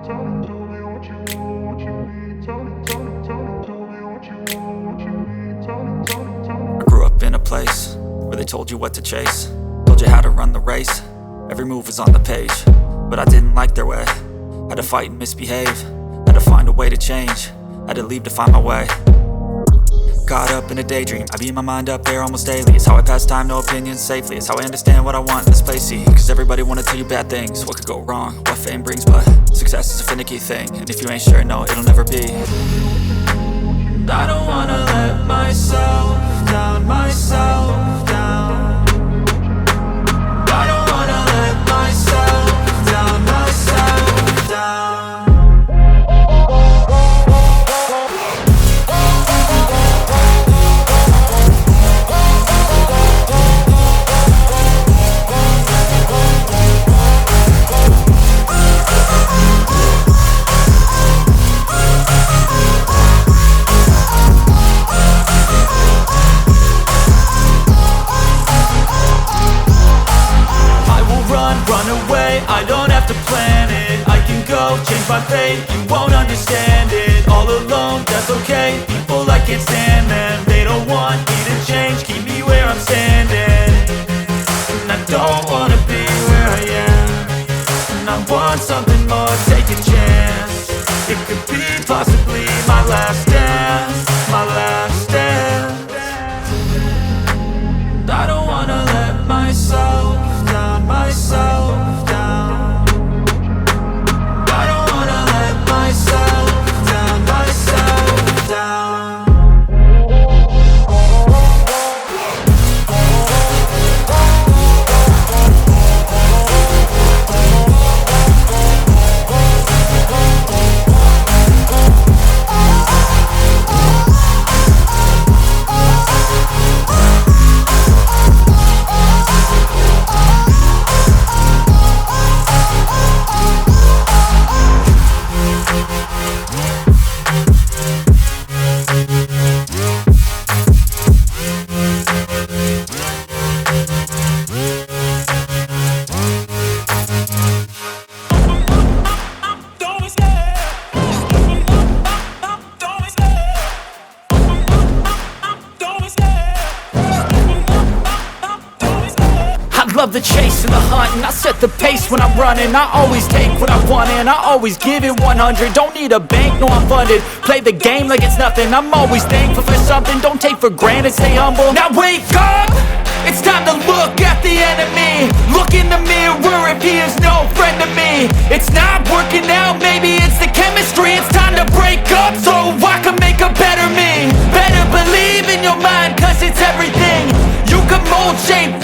I grew up in a place where they told you what to chase, told you how to run the race. Every move was on the page, but I didn't like their way. Had to fight and misbehave, had to find a way to change, had to leave to find my way. Caught up in a daydream, I beat my mind up there almost daily. It's how I pass time, no opinions safely. It's how I understand what I want in this place, see. Cause everybody wanna tell you bad things, what could go wrong, what fame brings. But success is a finicky thing, and if you ain't sure, no, it'll never be. I don't wanna let myself down, myself down. I don't wanna let myself down, myself down. Run away, I don't have to plan it. I can go, change my fate, you won't understand it. All alone, that's okay, people I can't stand them. They don't want me to change, keep me where I'm standing. And I don't wanna be where I am, and I want something more, take a chance. It could be possibly my last dance, my last dance. I don't wanna let myself down, myself down. I don't wanna let myself down, myself down. Love the chase and the hunt, and I set the pace when I'm running. I always take what I want and I always give it 100. Don't need a bank, no I'm funded. Play the game like it's nothing. I'm always thankful for something. Don't take for granted, stay humble. Now wake up! It's time to look at the enemy. Look in the mirror if he is no friend to me. It's not working out, maybe it's the chemistry. It's time to break up so I can make a better me. Better believe in your mind, cause it's everything. You can mold, shape,